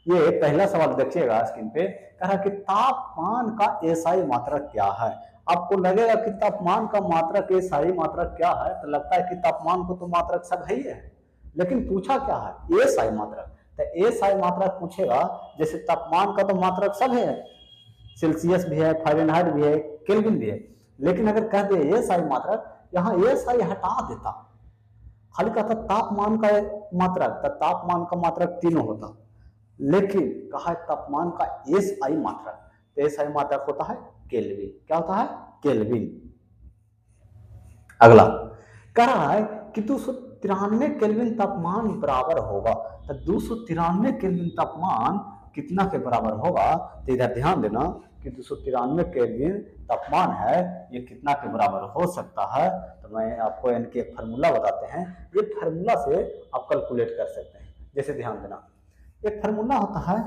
ये पहला सवाल देखिएगा स्क्रीन पे, कह रहा कि तापमान का एसआई मात्रक क्या है। आपको लगेगा कि तापमान का मात्रक एसआई मात्रक क्या है, तो लगता है कि तापमान को तो मात्रक सब है ही है, लेकिन पूछा क्या है, एसआई मात्रक। तो एसआई मात्रक पूछेगा, जैसे तापमान का तो मात्रक सब है, सेल्सियस भी है, फारेनहाइट भी है, केल्विन भी है, लेकिन अगर कह दे एसआई मात्रक, यहाँ एसआई हटा देता, खाली कहता तापमान का मात्रक, तो तापमान का मात्रक तीनों होता, लेकिन कहा है तापमान का एसआई मात्रक, तो एसआई मात्रक होता है केल्विन। क्या होता है, केल्विन। अगला कह रहा है कि 293 केल्विन तापमान बराबर होगा, तो 293 केल्विन तापमान कितना के बराबर होगा, तो इधर ध्यान देना कि 293 केल्विन तापमान है, ये कितना के बराबर हो सकता है। तो मैं आपको इनकी एक फार्मूला बताते हैं, ये फार्मूला से आप कैलकुलेट कर सकते हैं। जैसे ध्यान देना, एक फार्मूला होता है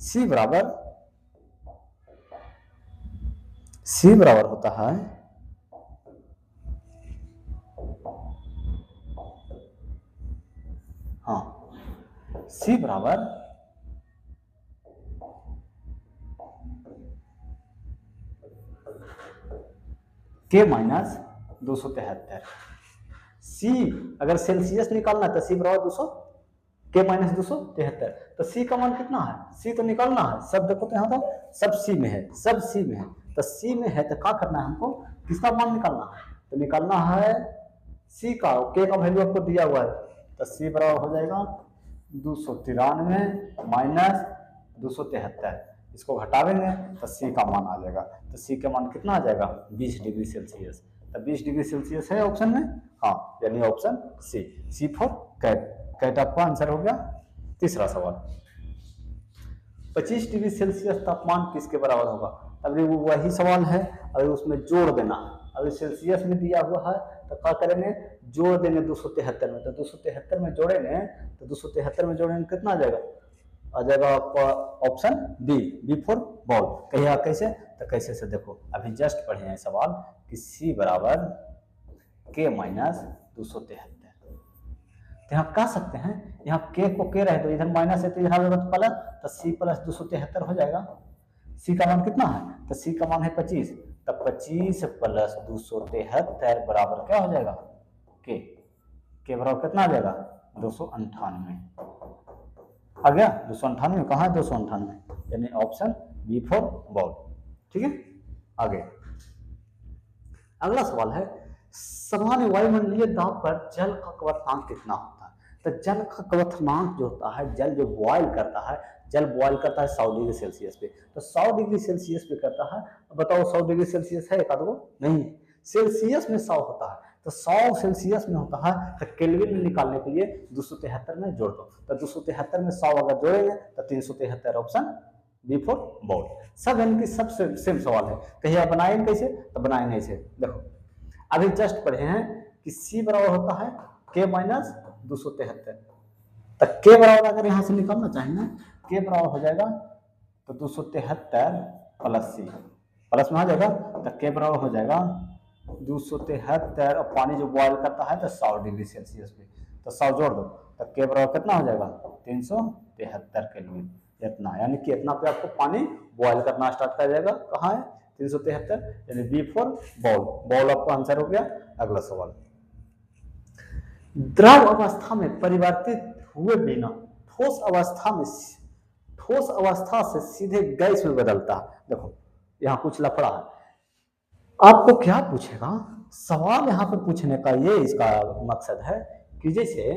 C बराबर होता है C बराबर K माइनस 273। C अगर सेल्सियस निकालना है तो C बराबर 200 K माइनस 273। तो C का मान कितना है, C तो निकालना है, सब देखो तो यहाँ तो सब C में है, सब C में है, तो C में है तो क्या करना है हमको, किसका मान निकालना है, तो निकालना है C का, K का वैल्यू आपको दिया हुआ है, तो C बराबर हो जाएगा 293 माइनस 273, इसको घटावेंगे तो C का मान आ जाएगा, तो C का मान कितना आ जाएगा 20 डिग्री सेल्सियस। तो 20 डिग्री सेल्सियस है ऑप्शन में, हाँ, यानी option C for cat. Cat आपका आंसर हो गया। तीसरा सवाल, 25 डिग्री सेल्सियस तापमान किसके बराबर होगा। अभी वो वही सवाल है, अभी उसमें जोड़ देना, अभी सेल्सियस में दिया हुआ है तो क्या करेंगे, जोड़ देंगे 273 में, तो 273 में जोड़ेंगे, तो 273 में जोड़ेंगे कितना आ जाएगा आपका ऑप्शन बी फॉर बॉल। कहिए कैसे, तो कैसे से देखो, अभी जस्ट पढ़े हैं सवाल कि C बराबर K माइनस 273। तो यहाँ कह सकते हैं, यहाँ K को K रहे तो इधर माइनस है तो इधर आएगा तो प्लस, तो C प्लस 273 हो जाएगा। C का मान कितना है, तो C का मान है 25, तो 25 प्लस 273 बराबर क्या हो जाएगा, K बराबर कितना आ जाएगा 298 आ गया। 298 कहाँ है, 298, यानी ऑप्शन बी फॉर बॉल। ठीक है, आगे अगला सवाल है, सामान्य वायुमंडलीय दाब पर जल का क्वथनांक कितना होता है। तो जल का क्वथनांक जो होता है, जल जो बॉयल करता है, जल बॉयल करता है 100 डिग्री सेल्सियस पे, तो 100 डिग्री सेल्सियस पे करता है। बताओ 100 डिग्री सेल्सियस है एक आध गो, नहीं, सेल्सियस में 100 होता है, तो 100 सेल्सियस में होता है, तो केल्विन में निकालने के लिए 273 में जोड़ दो, तो 273 में 100 अगर जोड़ेंगे तो 373, ऑप्शन बी फॉर बॉल। सब इनकी सब सेम सवाल है, कहिए बनाएंगे कैसे, तो बनाएंगे ऐसे। देखो अभी जस्ट पढ़े हैं कि C बराबर होता है K माइनस 273, तो K बराबर अगर यहां से निकालना चाहेंगे, K बराबर हो जाएगा तो 273 प्लस C, प्लस में आ जाएगा, तो K बराबर हो जाएगा 273, और पानी जो बॉयल करता है तो 100 डिग्री सेल्सियस पे, तो 100 जोड़ दो, तो K बराबर कितना हो जाएगा 373 केल्विन, इतना, यानी कि इतना पे आपको पानी बॉयल करना स्टार्ट कर जाएगा। कहाँ है 373, यानी बी फॉर बॉल। बॉल आपका आंसर हो गया। अगला सवाल, द्रव अवस्था में परिवर्तित हुए बिना ठोस अवस्था से सीधे गैस में बदलता है। देखो यहाँ कुछ लफड़ा है, आपको क्या पूछेगा, सवाल यहाँ पर पूछने का ये इसका मकसद है कि जैसे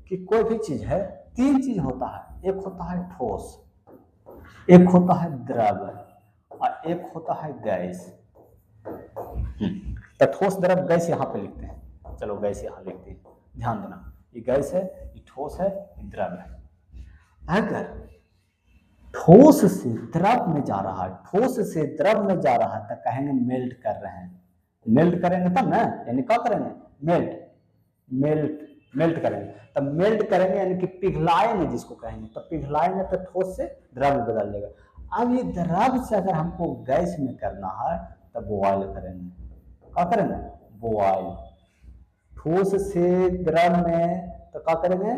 कि कोई भी चीज है, तीन चीज होता है, एक होता है ठोस, एक होता है द्रव और एक होता है गैस। तो ठोस द्रव गैस यहाँ पे लिखते हैं, चलो गैस यहाँ लिखते हैं, ध्यान देना, ये गैस है, ये ठोस है, ये द्रव है। अगर ठोस से द्रव में जा रहा है, ठोस से द्रव में जा रहा है, तो कहेंगे मेल्ट कर रहे हैं, मेल्ट करेंगे तब ना, यानी क्या करेंगे, मेल्ट करेंगे, तब मेल्ट करेंगे यानी कि पिघलाएंगे जिसको कहेंगे, तो पिघलाएंगे तो ठोस से द्रव में बदल जाएगा। अब ये द्रव से अगर हमको गैस में करना है तो बॉयल करेंगे, क्या करेंगे, बॉयल। ठोस से द्रव में तो क्या करेंगे,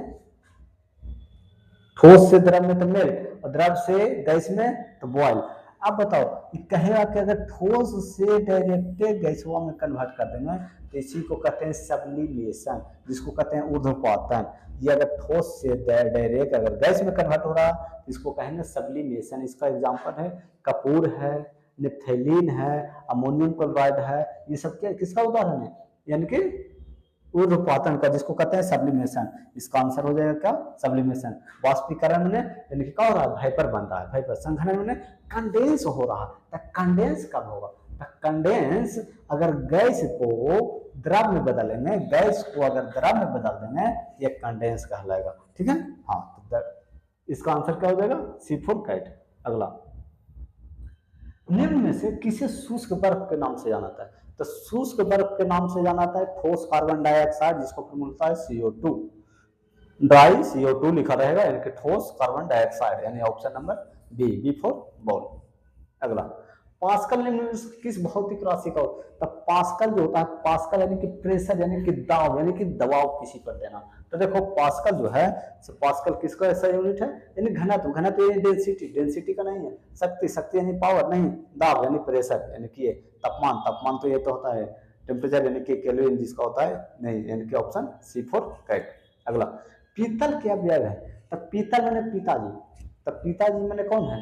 ठोस से द्रव में तो मेल्ट, द्रव से गैस में तो बॉयल। अब बताओ कि कहेगा कि अगर ठोस से डायरेक्ट गैसवा में कन्वर्ट कर देंगे तो इसी को कहते हैं सब्लिमेशन, जिसको कहते हैं ऊर्ध्वपातन। ये अगर ठोस से डायरेक्ट अगर गैस में कन्वर्ट हो रहा तो इसको कहेंगे सब्लिमेशन। इसका एग्जांपल है कपूर है, नेफ्थेलीन है, अमोनियम क्लोराइड है, ये सब क्या किसका उदाहरण है, यानी कि ऊर्ध्वपातन का, जिसको कहते हैं सब्लिमेशन। इसका आंसर हो जाएगा क्या, सब्लिमेशन। वाष्पीकरण में यानी कि क्या हो रहा है, वेपर बन रहा है, वेपर। संघनन में कंडेंस हो रहा है। कंडेंस कब होगा, कंडेंस अगर गैस को द्रव में बदलेंगे, गैस को अगर द्रव में बदल देंगे ये कंडेंस कहलाएगा। ठीक है, हाँ, तो इसका आंसर क्या हो जाएगा, C4 कैट। अगला, निम्न में से किसे शुष्क बर्फ के नाम से जाना जाता है, तो शुष्क बर्फ के नाम से जाना जाता है ठोस कार्बन डाइऑक्साइड, जिसको फिर मिलता है CO2, ड्राई CO2 लिखा रहेगा, यानी कि ठोस कार्बन डाइऑक्साइड, यानी option number B for ball. अगला, पास्कल निम्न में से किस भौतिक राशि का, तो पास्कल जो होता है, पास्कल यानी कि प्रेशर, यानी कि दाब, यानी कि दबाव किसी पर देना। तो देखो पास्कल जो है, पास्कल किसका ऐसा यूनिट है, यानी घनत्व, घनत्व यानी डेंसिटी, डेंसिटी का नहीं है, शक्ति, शक्ति यानी पावर नहीं, दाब यानी प्रेशर, यानी कि तापमान, तापमान तो ये तो होता है टेम्परेचर, यानी कि केल्विन जिसका होता है नहीं, यानी कि ऑप्शन C4 कैट। अगला, पीतल क्या व्यय है, तो पीतल मैंने पिताजी, तो पिताजी मैंने कौन है,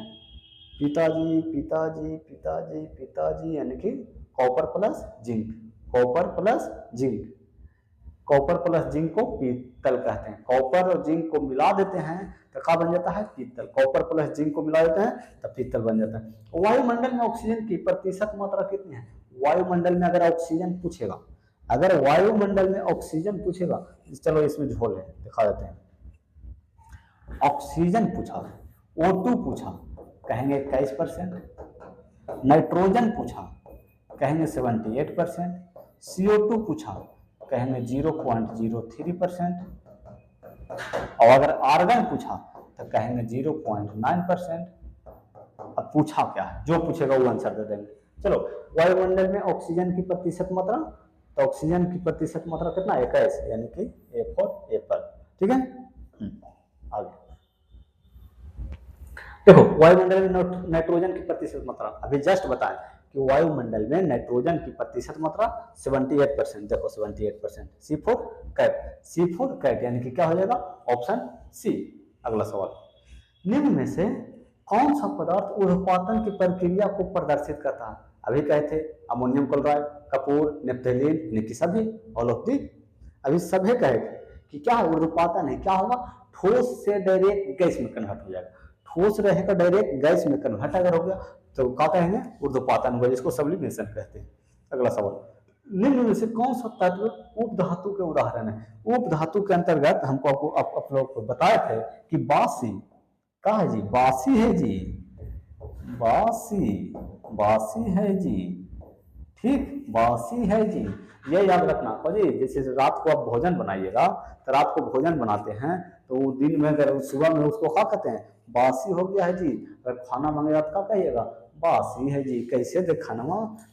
पिताजी पिताजी पिताजी पिताजी, यानी कि copper plus zinc, copper plus zinc, copper plus zinc को पीतल कहते हैं। कॉपर और जिंक को मिला देते हैं तो क्या बन जाता है, पीतल। कॉपर प्लस जिंक को मिला देते हैं तो पीतल बन जाता है। वायुमंडल में ऑक्सीजन की प्रतिशत मात्रा कितनी है, वायुमंडल में अगर ऑक्सीजन पूछेगा, अगर वायुमंडल में ऑक्सीजन पूछेगा, चलो इसमें झोल है दिखा देते हैं। ऑक्सीजन पूछा, O2 पूछा, कहेंगे 21%, नाइट्रोजन पूछा कहेंगे 78%, CO2 पूछा कहेंगे 0.03%, और अगर आर्गन पूछा तो कहेंगे 0.9%। अब पूछा क्या है, जो पूछेगा वो आंसर दे देंगे। चलो, वायुमंडल में ऑक्सीजन की प्रतिशत मात्रा, तो ऑक्सीजन की प्रतिशत मात्रा कितना, 21, यानी कि A फॉर एप्पल। ठीक है, आगे देखो, वायुमंडल में नाइट्रोजन की प्रतिशत मात्रा अभी जस्ट बताएं कि वायुमंडल में नाइट्रोजन की प्रतिशत मात्रा 78%, देखो 78%, C4 कैट, C4 कैट, यानी कि क्या हो जाएगा, ऑप्शन C। अगला सवाल, निम्न में से कौन सा पदार्थ ऊर्ध्वपातन की प्रक्रिया को प्रदर्शित करता है, अभी कहे थे अमोनियम क्लोराइड, कपूर, नेफ्थेलीन, यानी कि सभी, ऑल ऑफ दी, अभी सभी कहे थे कि क्या ऊर्ध्वपातन है, क्या होगा, ठोस से डायरेक्ट गैस में कन्वर्ट हो जाएगा। ठोस रहेगा डायरेक्ट गैस में कन्वर्ट अगर हो गया तो क्या कहेंगे, ऊर्ध्वपातन होगा, जिसको सब्लिमेशन कहते हैं। अगला सवाल, निम्न में से कौन सा तत्व उपधातु के उदाहरण है, उपधातु के अंतर्गत हमको आप लोग को बताए थे कि बासी, कहा है जी, बासी है जी, बासी, बासी है जी, ठीक, बासी है जी, ये याद रखना जी। जैसे रात को आप भोजन बनाइएगा, तो रात को भोजन बनाते हैं तो दिन में अगर सुबह में उसको क्या कहते हैं, बासी हो गया है जी। अगर खाना मांगेगा तो क्या कहिएगा, बासी है जी। कैसे थे खाना,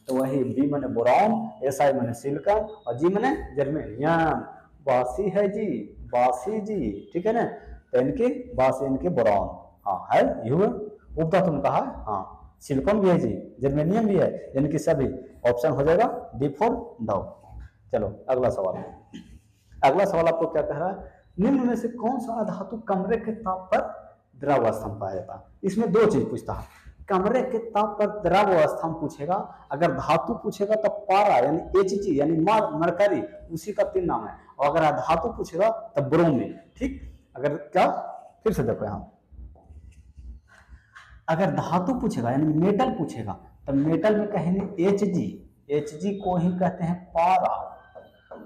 तो वही बी मैंने बोरान, एस आई मैंने सिलिकॉन, और जी मैंने जर्मेनियम, बासी है जी, बासी जी, ठीक है ना। तो इनके बासी, इनके बोरान, हाँ है, यू उपधातु में कहा, हाँ, सिलिकॉन भी है जी, जर्मेनियम भी है, इनकी सभी, ऑप्शन हो जाएगा डी फॉर डाउ। चलो अगला सवाल, अगला सवाल आपको क्या कह रहा है, निम्न में से कौन सा अधातु कमरे के ताप पर द्रव अवस्था में पाया जाता है। इसमें दो चीज पूछता है, कमरे के ताप पर द्रव अवस्था में पूछेगा, अगर धातु पूछेगा तो पारा यानी Hg यानी मरकरी, उसी का 3 नाम है, और अगर अधातु पूछेगा तो ब्रोमीन। ठीक, अगर क्या, फिर से देखो यहाँ, अगर धातु पूछेगा यानी मेटल पूछेगा तो मेटल में कहेंगे Hg, Hg को ही कहते हैं पारा,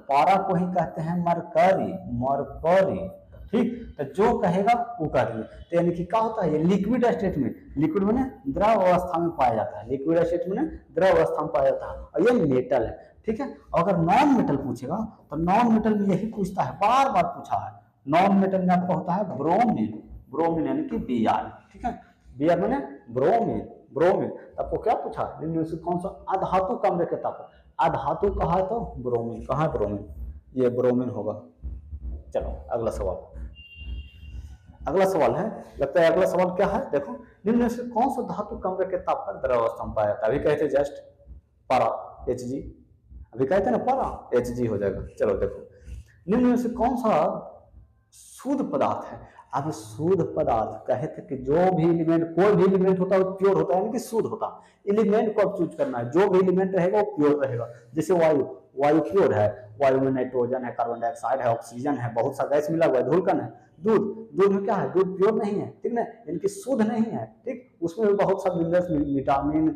पारा को ही कहते हैं मरकरी, मरकरी। ठीक, तो जो कहेगा वो करेंगे। तो यानी कि क्या होता है, ये लिक्विड स्टेट में, लिक्विड में द्रव अवस्था में पाया जाता है, लिक्विड स्टेट में द्रव अवस्था में पाया जाता है, और ये मेटल है। ठीक है, अगर नॉन मेटल पूछेगा तो नॉन मेटल में यही पूछता है, बार बार पूछा है, नॉन मेटल में आपको होता है ब्रोमीन, ब्रोमीन यानी कि Br। ठीक है, Br मैंने ब्रोमीन, ब्रोमीन। आपको क्या पूछा, कौन सा अधातु कमरे के ताप, अधातु कहा है तो ब्रोमीन, कहा है ब्रोमीन, ये ब्रोमीन होगा। चलो अगला सवाल, अगला सवाल है, लगता है अगला सवाल क्या है, देखो निम्न में से कौन सा धातु कमरे के ताप पर द्रवावस्था में पाया जाता है? अभी कहते जस्ट पारा Hg, अभी कहते ना पारा Hg हो जाएगा। चलो देखो निम्न में से कौन सा शुद्ध पदार्थ है? अब शुद्ध पदार्थ कहे थे कि जो भी एलिमेंट, कोई भी एलिमेंट होता है वो प्योर होता है, यानी कि शुद्ध होता है। एलिमेंट को अब चूज करना है, जो भी एलिमेंट रहेगा वो प्योर रहेगा। जैसे वायु, वायु प्योर है, वायु में नाइट्रोजन है, कार्बन डाइऑक्साइड है, ऑक्सीजन है, बहुत सा गैस मिला हुआ है, धूलकण है। दूध, दूध में क्या है, दूध प्योर नहीं है, ठीक ना, यानी कि शुद्ध नहीं है, ठीक, उसमें भी बहुत सा मिनरल्स, विटामिन,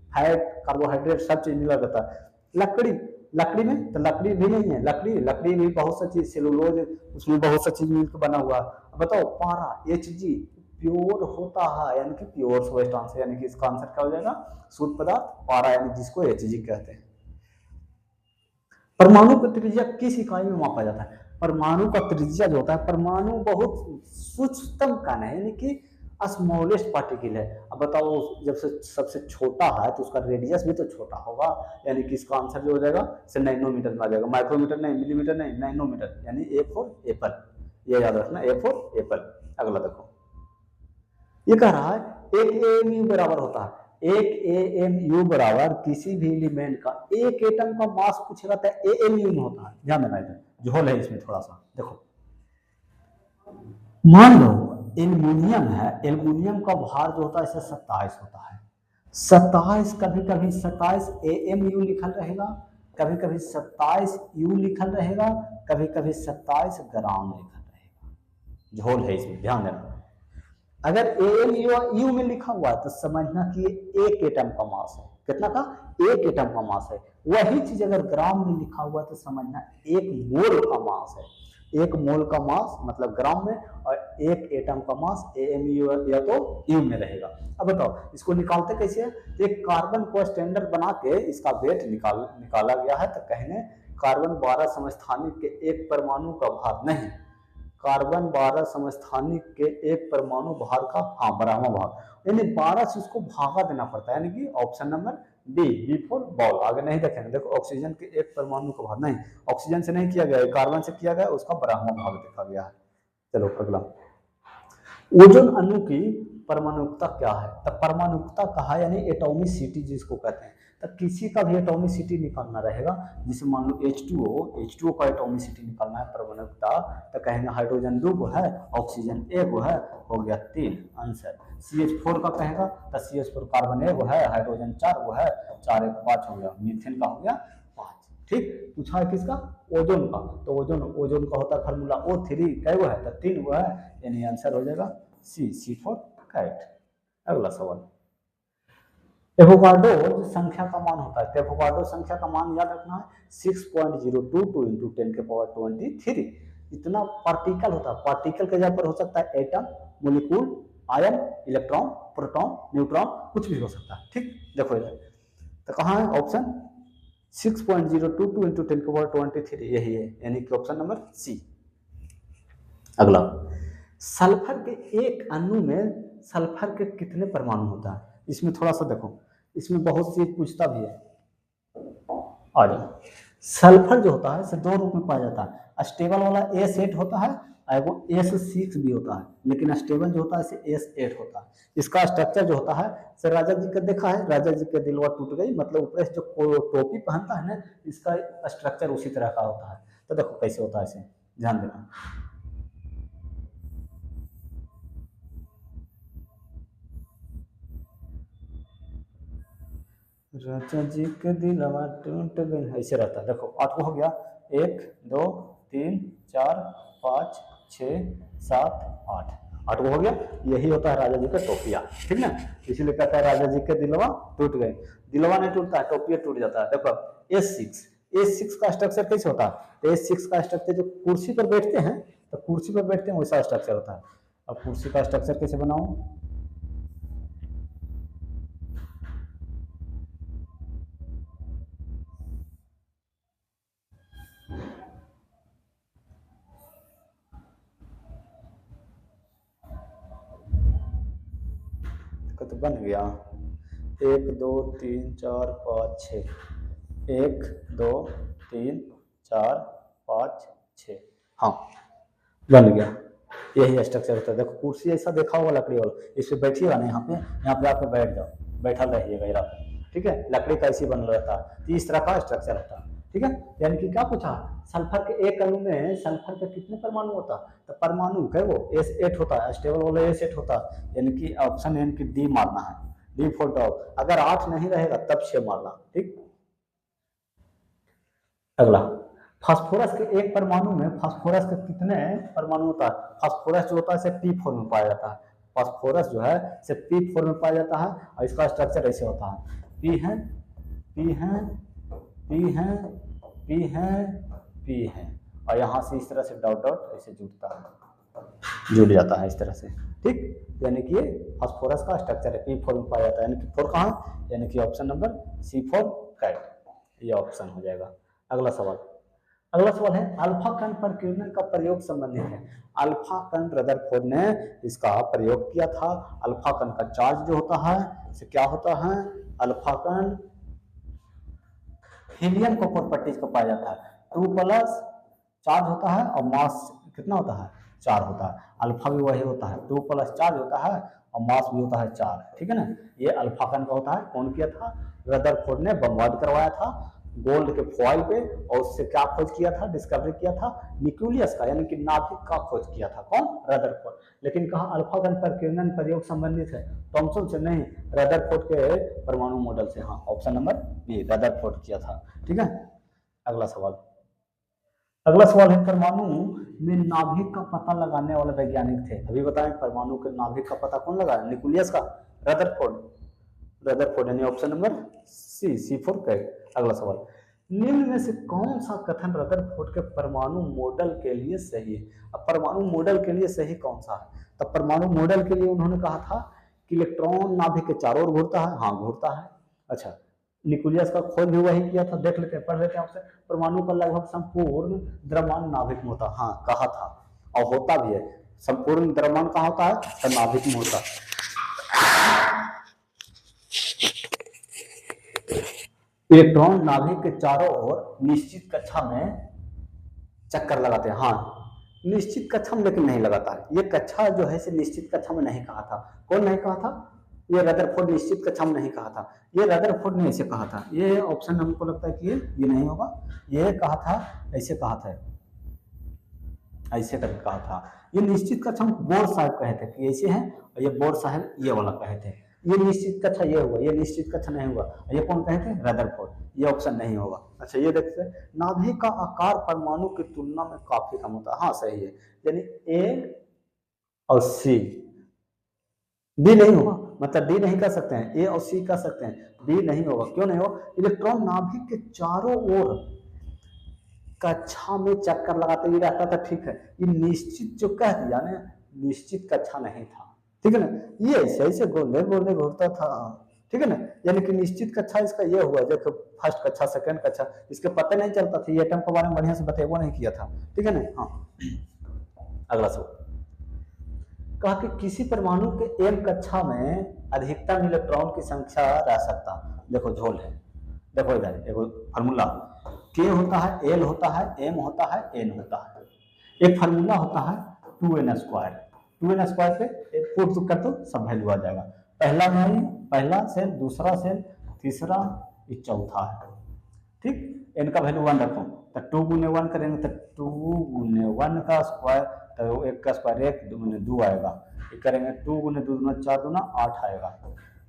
फैट, कार्बोहाइड्रेट सब चीज मिला रहता है। लकड़ी, लकड़ी में तो लकड़ी भी नहीं है, लकड़ी, लकड़ी भी बहुत सा चीज, सेलुलोज, उसमें बहुत सा चीज मिलकर बना हुआ है। बताओ पारा Hg प्योर होता है, यानी कि प्योर सोएस्ट आंसर, यानी कि इसका आंसर क्या हो जाएगा, शुद्ध पदार्थ पारा, यानी जिसको Hg कहते हैं। परमाणु का त्रिज्या किस इकाई में मापा जाता है? परमाणु का त्रिज्या जो होता है, परमाणु बहुत सूक्ष्मतम कण है, यानी कि स्मॉलेस्ट पार्टिकल है। अब बताओ जब से सबसे छोटा है तो उसका रेडियस भी तो छोटा होगा, यानी कि इसका आंसर जो हो जाएगा से नैनोमीटर में आ जाएगा, माइक्रोमीटर नहीं, मिलीमीटर नहीं, नैनोमीटर, यानी ए फॉर एप्पल, ये याद रखना, ए फॉर एप्पल। अगला देखो ये कह रहा है एक एएमयू बराबर होता है, एक एएमयू बराबर किसी भी एलिमेंट का एक एटम का मास पूछेगा तो एएमयू में होता है, ध्यान देना इधर झोल है इसमें थोड़ा सा। देखो मान लो एल्युमिनियम है, एल्युमिनियम का भार जो होता है इसे 27 होता है, 27, कभी कभी 27 एएमयू लिखल रहेगा, कभी कभी 27 यू लिखल रहेगा, कभी कभी 27 ग्राम लिखल रहेगा, झोल है इसमें, ध्यान देना। अगर एएमयू में लिखा हुआ है तो समझना कि एक एटम का मास है, कितना का, एक एटम का मास है। वही चीज अगर ग्राम में लिखा हुआ तो समझना एक मोल का मास है, एक मोल का मास मतलब ग्राम में, और एक एटम का मास एएमयू या तो यू में रहेगा। अब बताओ इसको निकालते कैसे है? एक कार्बन को स्टैंडर्ड बना के इसका वेट निकाला गया है, तो कहने कार्बन 12 समस्थानिक के एक परमाणु का भार, नहीं, कार्बन 12 समस्थानिक के एक परमाणु भार का, हाँ, 12वां भाग, यानी 12 से उसको भागा देना पड़ता है, यानी कि option number D, B for ball. आगे नहीं देखेंगे, देखो ऑक्सीजन के एक परमाणु का भाग, नहीं, ऑक्सीजन से नहीं किया गया, कार्बन से किया गया, उसका 12वां भाग देखा गया है। चलो अगला, ओजोन अणु की परमाणुकता क्या है? तो परमाणुकता कहा यानी एटॉमिसिटी जिसको कहते हैं, तो किसी का भी एटॉमिसिटी निकालना रहेगा, जिसे मान लो H2O का एटॉमिसिटी निकालना है, परमाणुकता, तो कहेंगे हाइड्रोजन 2 को है, ऑक्सीजन 1 को है, हो गया 3 आंसर। CH4 का कहेगा तो CH4 कार्बन 1 को है, हाइड्रोजन 4 को है, 4 1 5 हो गया, मीथेन का हो गया 5। ठीक, पूछा है किसका, ओजोन का, तो ओजोन का होता है फार्मूला O3, कै गो है, तो 3 गो है, यानी आंसर हो जाएगा C फॉर कैट। अगला सवाल, एवोगाड्रो संख्या का मान होता है, तो एवोगाड्रो संख्या का मान याद रखना है 6.022 इंटू 10 के पावर 23। इतना पार्टिकल होता है, पार्टिकल के जगह पर हो सकता है atom, molecule, ion, electron, proton, neutron, कुछ भी हो सकता है। ठीक, देखो इधर तो कहाँ है ऑप्शन 6.022 इंटू 10 के पावर 23, यही है, यानी कि ऑप्शन नंबर सी। अगला, सल्फर के एक अणु में सल्फर के कितने परमाणु होता है? इसमें थोड़ा सा देखो, इसमें बहुत सी पूछता भी है, आ जाओ। सल्फर जो होता है इसे दो रूप में पाया जाता है, स्टेबल वाला S8 होता है और वो S6 भी होता है, लेकिन स्टेबल जो होता है इसे S8 होता है। इसका स्ट्रक्चर जो होता है, सर राजा जी का देखा है, राजा जी के दिलवा टूट गई, मतलब ऊपर से जो टोपी पहनता है ना, इसका स्ट्रक्चर उसी तरह का होता है। तो देखो कैसे होता है, इसे ध्यान देना। राजा जी के दिलवा टूट गई, ऐसे रहता है। देखो 8 को हो गया, 1 2 3 4 5 6 7 8, 8 को हो गया, यही होता है राजा जी का टोपिया। ठीक ना, इसलिए कहता है राजा जी के दिलवा टूट गए। दिलवा नहीं टूटता है, टोपिया टूट जाता है। देखो S6 का स्ट्रक्चर कैसे होता है? S6 का स्ट्रक्चर जो कुर्सी पर बैठते हैं, तो कुर्सी पर बैठते हैं वैसा स्ट्रक्चर होता है। अब कुर्सी का स्ट्रक्चर कैसे बनाऊं? तो बन गया 1 2 3 4 5 6, 1 2 3 4 5 6, हाँ बन गया। यही स्ट्रक्चर होता है। देखो कुर्सी ऐसा देखा होगा लकड़ी वाला, इस पे बैठिएगा ना, यहाँ पे आके बैठ जाओ, बैठा रहिएगा यहाँ पे, ठीक है, लकड़ी का ऐसी बन रहता है, तो इस तरह का स्ट्रक्चर होता है, ठीक है। यानी कि क्या पूछा, सल्फर के एक अणु में सल्फर के कितने परमाणु होता है, तो परमाणु है वो S8 होता है, स्टेबल वाला S8 होता है, यानी कि ऑप्शन यानी कि डी मारना है, डी फॉर डॉग। अगर 8 नहीं रहेगा तब 6 मारना, ठीक। अगला, फास्फोरस के एक परमाणु में फास्फोरस के कितने परमाणु होता है, फास्फोरस जो होता है इसे P4 में पाया जाता है, फास्फोरस जो है इसे P4 में पाया जाता है, और इसका स्ट्रक्चर ऐसे होता है, P है, P है, P है, P है, P है, और यहाँ से इस तरह से डॉट डॉट ऐसे जुड़ता है, जुड़ जाता है इस तरह से, ठीक। यानी कि ये फास्फोरस का स्ट्रक्चर है, P4 में पाया जाता है, यानी कि 4 कहाँ, यानी कि ऑप्शन नंबर C4 कैट, ये ऑप्शन हो जाएगा। अगला सवाल, अगला सवाल है अल्फा कण पर किरणन का प्रयोग संबंधित है। अल्फा कण रदरफोर्ड ने इसका प्रयोग किया था। अल्फा कण का चार्ज जो होता है इसे क्या होता है, अल्फा कण हीलियम को प्रॉपर्टीज को पाया जाता है, 2+ चार्ज होता है और मास कितना होता है, 4 होता है। अल्फा भी वही होता है, 2+ चार्ज होता है और मास भी होता है 4, ठीक है ना। ये अल्फा कण का होता है। कौन किया था, रदरफोर्ड ने बम्बार्ड करवाया था गोल्ड के फॉइल पे, और उससे क्या खोज किया था, डिस्कवरी किया था न्यूक्लियस का, यानी कि नाभिक का खोज किया था, कौन, रदरफोर्ड। लेकिन कहा अल्फा कण पर किरणन प्रयोग संबंधित है, थॉमसन से नहीं, रदरफोर्ड के परमाणु मॉडल से, हाँ ऑप्शन नंबर बी, रदरफोर्ड किया था, ठीक है। अगला सवाल, अगला सवाल है परमाणु में नाभिक का पता लगाने वाले वैज्ञानिक थे। अभी बताएं परमाणु के नाभिक का पता कौन लगाया, न्यूक्लियस का, रदरफोर्ड, रदरफोर्ड, यानी option number C, C4 cat. अगला सवाल, निम्न में से कौन सा कथन रदरफोर्ड के परमाणु मॉडल के लिए सही है। अब परमाणु मॉडल के लिए सही कौन सा है, तब परमाणु मॉडल के लिए उन्होंने कहा था कि इलेक्ट्रॉन नाभिक के चारों ओर घूरता है, हाँ घूरता है। अच्छा, न्यूक्लियस का खोज भी वही किया था, देख लेते हैं, पढ़ लेते हैं आपसे, परमाणु का लगभग संपूर्ण द्रव्यमान नाभिक में होता है, हाँ कहा था और होता भी है, संपूर्ण द्रव्यमान कहाँ होता है, तो नाभिक में होता है। इलेक्ट्रॉन नाभिक के चारों ओर निश्चित कक्षा में चक्कर लगाते हैं, हाँ निश्चित कक्षा में लेकिन नहीं लगाता है, ये कक्षा जो है निश्चित कक्षा में नहीं कहा था। कौन नहीं कहा था, ये रदरफोर्ड निश्चित कक्षा में नहीं कहा था, ये रदरफोर्ड ने ऐसे कहा था। ये ऑप्शन हमको लगता है कि ये नहीं होगा, ये कहा था, ऐसे कहा था, ऐसे करके कहा था। ये निश्चित कक्षा में बोर साहब कहे थे कि ऐसे है, और ये बोर साहब ये वाला कहे थे। ये निश्चित कक्षा ये हुआ, ये निश्चित कक्षा नहीं हुआ, ये कौन कहे थे, रदरफोर्ड, ये ऑप्शन नहीं होगा। अच्छा ये देखते हैं, नाभिक का आकार परमाणु की तुलना में काफी कम होता है, हाँ सही है, यानी ए और सी, डी नहीं होगा, मतलब डी नहीं कर सकते हैं, ए और सी कर सकते हैं, डी नहीं होगा। क्यों नहीं होगा, इलेक्ट्रॉन नाभिक के चारों ओर कक्षा में चक्कर लगाते ही रहता था, ठीक है। ये निश्चित जो कह दिया ना, निश्चित कक्षा नहीं था, ठीक है ना, ये ऐसे ऐसे गोले गोले घूरता था, ठीक है ना। यानी कि निश्चित कक्षा इसका ये हुआ, देखो फर्स्ट कक्षा सेकंड कक्षा, इसके पता नहीं चलता था, ये एटम के बारे में बढ़िया से बतेबो नहीं किया था, ठीक है ना। हाँ अगला सवाल, कहा कि किसी परमाणु के m कक्षा में अधिकतम इलेक्ट्रॉन की संख्या रह सकता। देखो झोल है, देखो इधर देखो फार्मूला, K होता है, L होता है, M होता है, N होता है। एक फार्मूला होता है 2n², 2n² पे पुट कर दो, सब वैल्यू आ जाएगा। पहला वैल्यू, पहला सेल, दूसरा सेल, तीसरा, ये चौथा है, ठीक। n का वैल्यू 1 रखो, तो 2 गुने 1 करेंगे तो 2 गुने 1 का स्क्वायर, तो 1 का स्क्वायर 1, 2 गुने 2 आएगा, ये करेंगे 2 गुने 2 दूना 4 दूना 8 आएगा,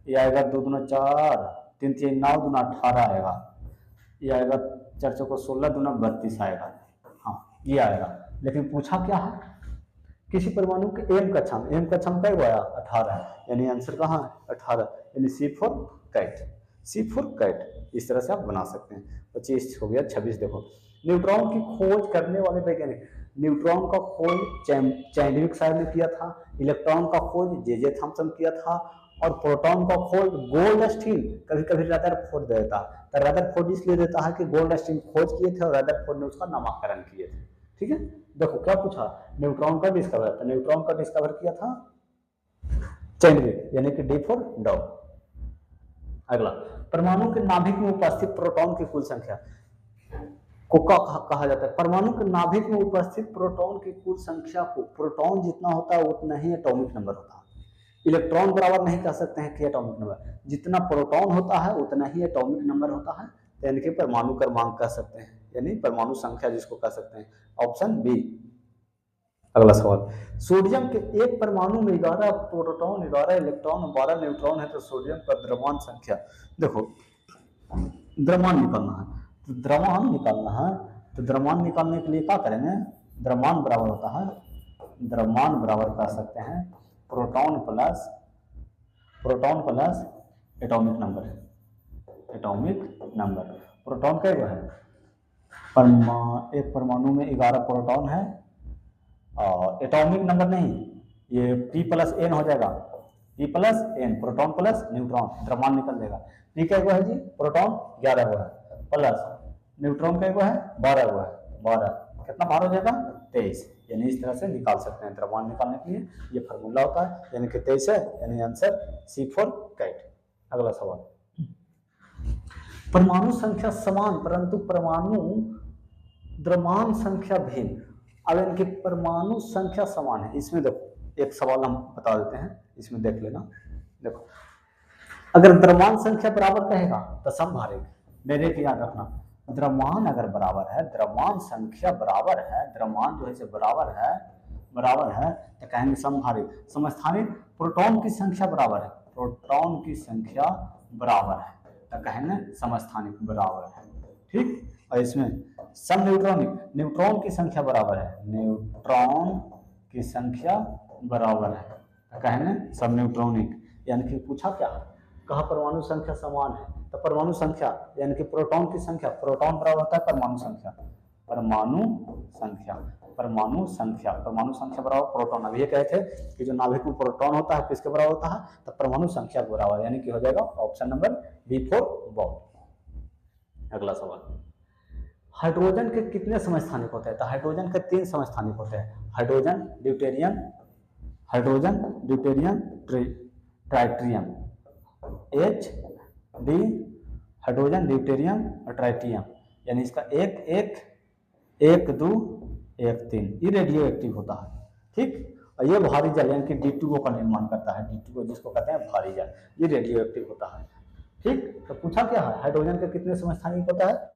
ये आएगा 2 दूना 4, 3 3 9 दूना 18 आएगा, ये आएगा 4 चौको 16 दूना 32 आएगा, हाँ ये आएगा। लेकिन पूछा क्या है, किसी परमाणु के m कक्षा में, m कक्षा में क्या आया 18, यानी आंसर कहाँ है 18, यानी C4 कैट, C4 कैट। इस तरह से आप बना सकते हैं। 25 हो गया। 26 देखो, न्यूट्रॉन की खोज करने वाले वैज्ञानिक, न्यूट्रॉन का खोज चैडविक साहब ने किया था, इलेक्ट्रॉन का खोज जे थॉमसन किया था, और प्रोटॉन का खोज गोल्डस्टीन, कभी कभी रदरफोर्ड देता, तो रदरफोर्ड इसलिए देता है कि गोल्डस्टीन खोज किए थे और रदरफोर्ड ने उसका नामकरण किए थे, ठीक है। देखो क्या पूछा, न्यूट्रॉन का डिस्कवर, तो न्यूट्रॉन का डिस्कवर किया था चैडविक, यानी कि डी फॉर डॉग। अगला, परमाणु के नाभिक में उपस्थित प्रोटॉन की कुल संख्या, को कहा जाता है। परमाणु के नाभिक में उपस्थित प्रोटॉन की कुल संख्या को, प्रोटॉन जितना होता है उतना ही एटॉमिक नंबर होता है। इलेक्ट्रॉन बराबर नहीं कह सकते हैं कि एटॉमिक नंबर, जितना प्रोटॉन होता है उतना ही एटॉमिक नंबर होता है, यानी कि परमाणु क्रमांक कह सकते हैं, यानी परमाणु संख्या जिसको कह सकते हैं। Option B. अगला सवाल, सोडियम के एक परमाणु में 11 प्रोटॉन, 11 इलेक्ट्रॉन, 12 न्यूट्रॉन है, तो सोडियम का द्रव्यमान संख्या, देखो द्रव्यमान निकालना है, तो द्रव्यमान निकालना है, तो द्रव्यमान निकालने के लिए क्या करेंगे, द्रव्यमान बराबर होता है, द्रव्यमान बराबर कह सकते हैं proton plus atomic number, atomic number. Proton क्या है, एक परमाणु में 11 प्रोटॉन है, और एटॉमिक नंबर नहीं, ये P प्लस एन हो जाएगा, P plus N, proton plus neutron, द्रव्यमान निकल जाएगा। P का है जी, प्रोटॉन 11 है, प्लस न्यूट्रॉन का है 12 है, 12 कितना बार हो जाएगा 23, यानी इस तरह से निकाल सकते हैं द्रव्यमान निकालने के लिए, ये फार्मूला होता है, यानी कि 23 है, यानी आंसर C फॉर कैट। अगला सवाल, परमाणु संख्या समान परंतु परमाणु द्रव्यमान संख्या भिन्न। अब इनकी परमाणु संख्या समान है, इसमें देखो एक सवाल हम बता देते हैं, इसमें देख लेना। देखो अगर द्रव्यमान संख्या बराबर कहेगा तो समभारिक, डायरेक्ट याद रखना, द्रव्यमान अगर बराबर है, द्रव्यमान संख्या बराबर है, द्रव्यमान जो है बराबर है तो कहेंगे समभारिक। समस्थानिक, प्रोटॉन की संख्या बराबर है, प्रोटॉन की संख्या बराबर है तो कहेंगे समस्थानिक बराबर है, ठीक। और इसमें सम न्यूट्रॉनिक, न्यूट्रॉन की संख्या बराबर है, न्यूट्रॉन की संख्या बराबर है तो कहेंगे सब न्यूट्रॉनिक। यानी कि पूछा क्या, कहा परमाणु संख्या समान है, तो परमाणु संख्या यानी कि प्रोटॉन की संख्या, प्रोटॉन बराबर होता है परमाणु संख्या, परमाणु संख्या बराबर प्रोटॉन। अब ये कहे थे कि जो नाभिक में प्रोटॉन होता है किसके बराबर होता है, तो परमाणु संख्या के बराबर, यानी कि हो जाएगा option number B for bond. अगला सवाल, हाइड्रोजन के कितने समस्थानिक होते हैं, तो हाइड्रोजन के 3 समस्थानिक होते हैं, hydrogen deuterium ट्राइट्रियम, H D, hydrogen deuterium और ट्राइटियम, यानी इसका 1 1 1 2 1 3, ये रेडियो एक्टिव होता है, ठीक। और ये भारी जल यानी कि D2O का निर्माण करता है, D2O जिसको कहते हैं भारी जल, ये रेडियो एक्टिव होता है, ठीक। तो पूछा क्या है, हाइड्रोजन के कितने समस्थानिक होता है,